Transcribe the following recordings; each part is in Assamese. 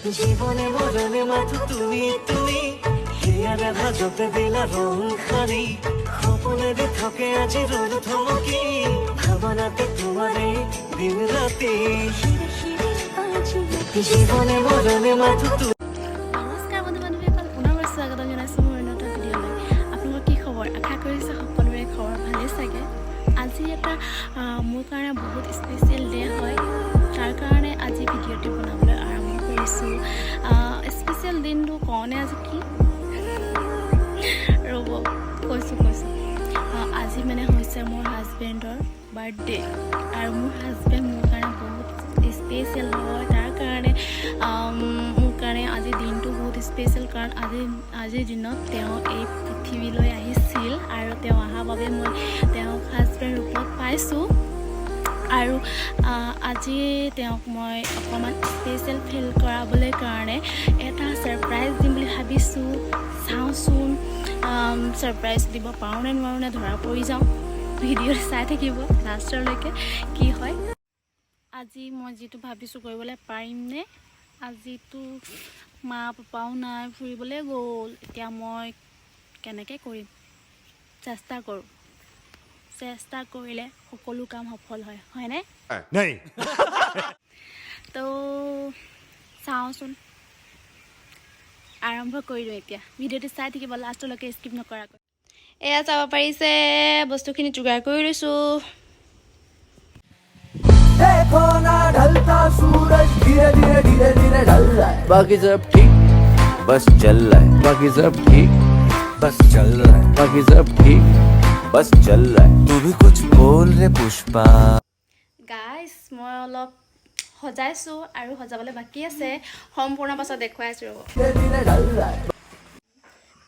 জীবনে মৰণে মাথো তুমি তুমি হিয়াৰে ভাজতে দিলা ৰং খালি সপনেৰে থাকে আজি ৰোদ থমকি ভাবনাতে তোমাৰে দিন ৰাতি জীবনে মৰণে মাথো তুমি। নমস্কাৰ বন্ধু বান্ধৱীসকল, পুনৰ স্বাগতম জনাইছোঁ মোৰ নতুন ভিডিঅ'লৈ। আপোনালোকৰ কি খবৰ? আশা কৰিছোঁ সকলোৰে খবৰ ভালেই চাগে। আজি এটা মোৰ কাৰণে বহুত স্পেচিয়েল ডে হয়, তাৰ কাৰণে আজি ভিডিঅ'টি বনাবলৈ আৰম্ভ কৰিছোঁ। স্পেচিয়েল দিনটো কওঁনে আজি কি ৰ'ব কৈছোঁ আজি মানে হৈছে মোৰ হাজবেণ্ডৰ বাৰ্থডে, আৰু মোৰ হাজবেণ্ড মোৰ কাৰণে বহুত স্পেচিয়েল হয়। তাৰ কাৰণে মোৰ কাৰণে আজিৰ দিনটো বহুত স্পেচিয়েল, কাৰণ আজিৰ দিনত তেওঁ এই পৃথিৱীলৈ আহিছিল, আৰু তেওঁ অহাৰ বাবে মই তেওঁক হাজবেণ্ড ৰূপত পাইছোঁ। আৰু আজি তেওঁক মই অকণমান স্পেচিয়েল ফিল কৰাবলৈ কাৰণে এটা ছাৰপ্ৰাইজ দিম বুলি ভাবিছোঁ। চাওঁচোন ছাৰপ্ৰাইজ দিব পাৰোঁ নে নোৱাৰোঁ নে ধৰা পৰি যাওঁ। ভিডিঅ'টো চাই থাকিব লাষ্টলৈকে কি হয়। আজি মই যিটো ভাবিছোঁ কৰিবলৈ পাৰিমনে। আজিতো মা পাপাও নাই, ফুৰিবলৈ গ'ল। এতিয়া মই কেনেকৈ কৰিম, চেষ্টা কৰিলে সকলো কাম সফল হয়, হয়নে? তো চাওঁচোন, আৰম্ভ কৰি দিওঁ এতিয়া। ভিডিঅ'টো চাই থাকিব লাষ্টলৈকে, স্কিপ নকৰাকৈ। এয়া চাব পাৰিছে, বস্তুখিনি যোগাৰ কৰি লৈছোঁ। देखो ना ढलता सूरज धीरे धीरे धीरे धीरे ढल रहा है, बाकी सब ठीक बस चल रहा है, बाकी सब ठीक बस चल रहा है, बाकी सब ठीक बस चल रहा है। तू भी कुछ बोल रे पुष्पा। গাইজ মই অলপ সজাইছোঁ আৰু সজাবলৈ বাকী আছে, সম্পূৰ্ণ পাছত দেখুৱাইছোঁ ৰ'ব।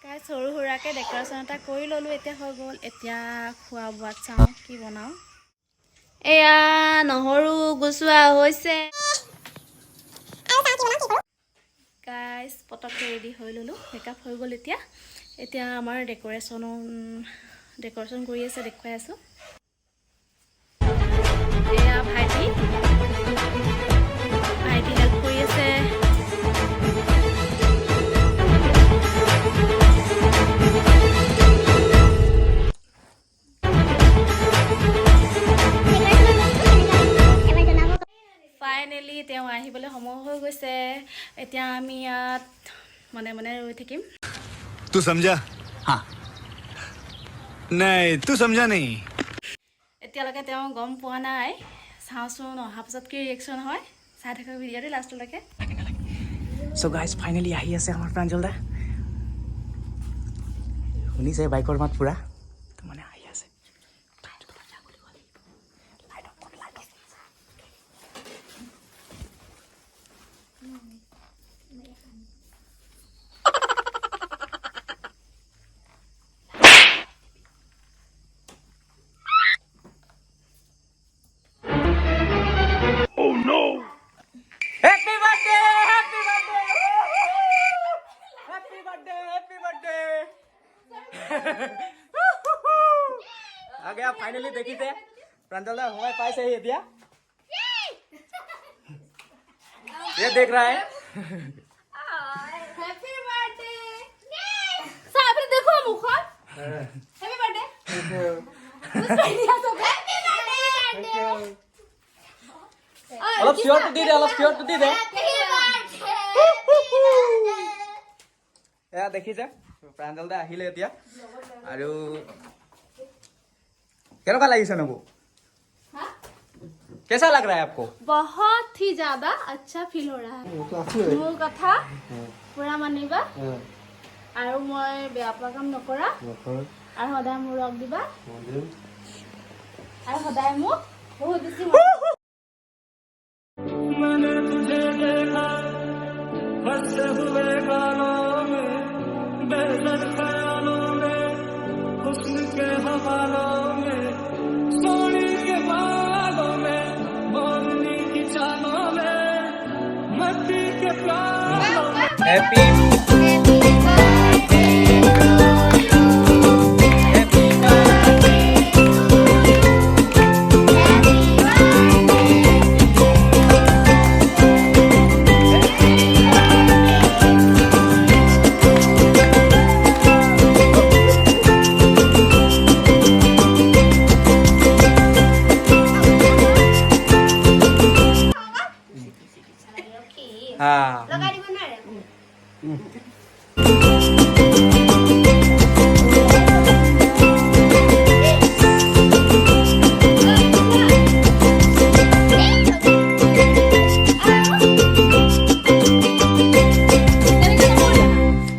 গাইজ সৰু সুৰাকৈ ডেক'ৰেশ্যন এটা কৰি ল'লোঁ, এতিয়া হৈ গ'ল। এতিয়া খোৱা বোৱাত চাওঁ কি বনাওঁ। এয়া নহৰু গুচোৱা হৈছে। গাইজ পটককৈ ৰেডি হৈ ল'লোঁ, মেকআপ হৈ গ'ল। এতিয়া আমাৰ ডেক'ৰেশ্যন কৰি আছে, দেখুৱাই আছোঁ। এয়া ভাইটি হেল্প কৰি আছে। ফাইনেলি তেওঁ আহিবলৈ সময় হৈ গৈছে। এতিয়া আমি ইয়াত মনে মনে ৰৈ থাকিম। तू समझा? हाँ नहीं तू समझा नहीं। এতিয়ালৈকে তেওঁ গম পোৱা নাই, চাওঁচোন অহাৰ পাছত কি ৰিয়েকশ্যন হয়। চাই থাকক ভিডিঅ'টো লাষ্টলৈকে। সো গাইজ ফাইনেলি আহি আছে আমাৰ প্ৰাঞ্জল দা। শুনিছে বাইকৰ মাত পুৰা, তো মানে আহি আছে। Happy birthday happy birthday happy birthday happy birthday आ गया फाइनली। देखिছে प्रांजल दा हमारे पास है दिया, ये देख रहा है। हैप्पी बर्थडे साबरे देखो मुखर। Happy birthday happy birthday. অলপ শিওৰটো দি দে, অলপ শিওৰটো দি দে। এয়া দেখিছে প্ৰাঞ্জল দা আহিলে এতিয়া। আৰু কেনেকুৱা লাগিছে নবু? कैसा लग रहा है आपको? बहुत ही ज्यादा अच्छा फील हो रहा है। মোৰ কথা পুৰা মানিবা, আৰু মই বেয়া পোৱা কাম নকৰা, আৰু সদায় মোৰ লগ দিবা, আৰু সদায় মোক বহুত বেছি मैंने तुझे देखा हंसते हुए गालों में, बेहतर ख्यालों में, हुस्न के हवालों में, सोने के बालों में, मोरनी की चालों में, मस्ती के प्यालों में। हैप्पी হা লগাই দিব নোৱাৰে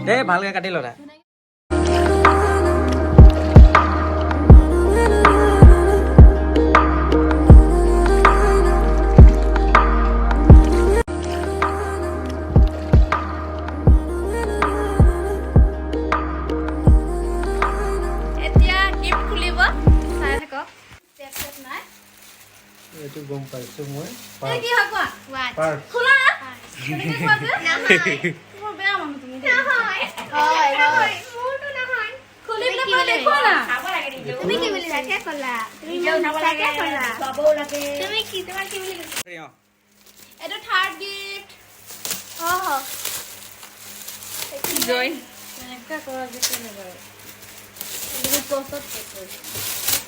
দে ভালকে কাটি লৰা এতিয়া গিফ্ট খুলিব চাই থাকক টেপ টেপ নাই এইটো গম পাইছো মই এই কি হয় কোৱা পাৰ্ট খোলা কেনেকৈ কোৱা যে মোৰ বেয়া মানুহ তুমি হয় মোৰটো নহয় খুলি পেলাই মই দেখুৱা না তুমি কি বুলি ৰাখে কলা তুমি ৰাখে কলা সবও লাগে তুমি কি তোমাৰ কি বুলি কৈছা এইটো থাৰ্ড গিফ্ট জইন এনেকা কৰা যে কেনেকৈ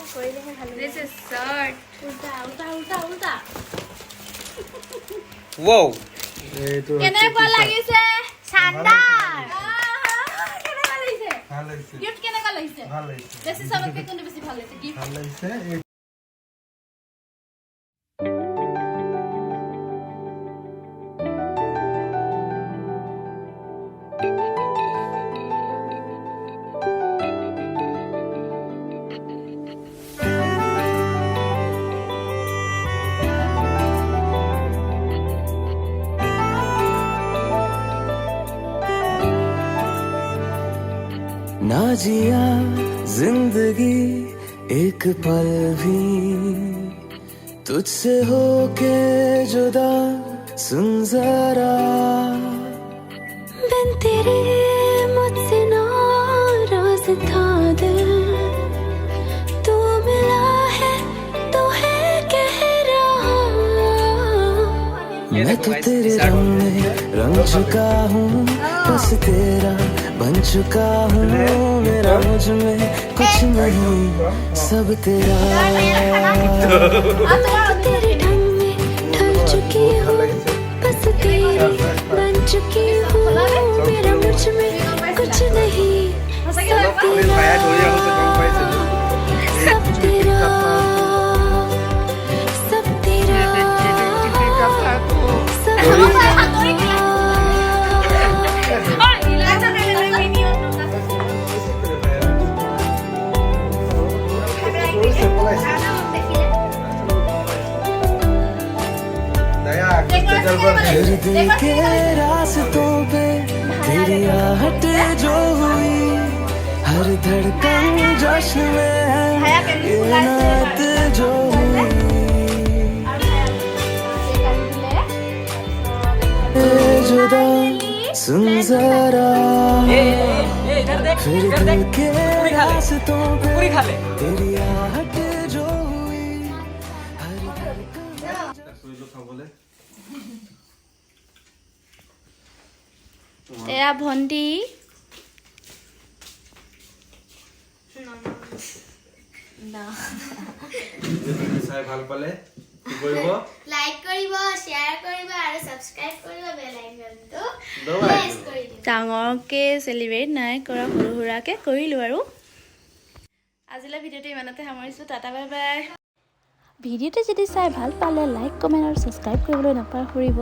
কৰিলেহে ভাল দিস ইজ শাৰ্ট উল্টা উল্টা উল্টা উল্টা wow এইটো কেনেকুৱা লাগিছে শানদাৰ কেনেকুৱা লাগিছে ভাল লাগিছে গিফ্ট কেনেকুৱা লাগিছে ভাল লাগিছে বেছি চবতকে কোনটো বেছি ভাল লাগিছে গিফ্ট ভাল লাগিছে এই ना जिया जिंदगी एक पल भी तुझसे होके जुदा सुन जरा बिन तेरे मुझसे नाराज था दिल तू मिला है तो है कह रहा मैं तो तेरे रंग में रंग चुका हूँ बस तेरा बन चुका हूँ मेरा मुझ में कुछ नहीं सब तेरा तेरे ढंग में ढल चुकी हूँ बस तेरी बन चुकी हूँ मेरा मुझ में कुछ नहीं सब तेरा सब तेरा सब तेरा फिर दिल के रास्तों पे तेरी आहट जो हुई हर धड़कन जश्न में है ये नात जो हुई जुदा सुन जरा फिर दिल के रास्तों पे तेरी आहट जो हुई हर এয়া ভন্টি চাই ভাল পালে কি কৰিব লাইক কৰিব শেয়াৰ কৰিব আৰু সাবস্ক্ৰাইব কৰিব বেল আইকনটো প্ৰেছ কৰি দিবা ডাঙৰকে চেলিব্ৰেট নাই কৰা সৰু সুৰাকে কৰিলোঁ আৰু আজিলৈ ভিডিঅ'টো ইমানতে সামৰিছোঁ টাটা বাই বাই ভিডিঅ'টো যদি চাই ভাল পালে লাইক কমেণ্ট আৰু ছাবস্ক্ৰাইব কৰিবলৈ নাপাহৰিব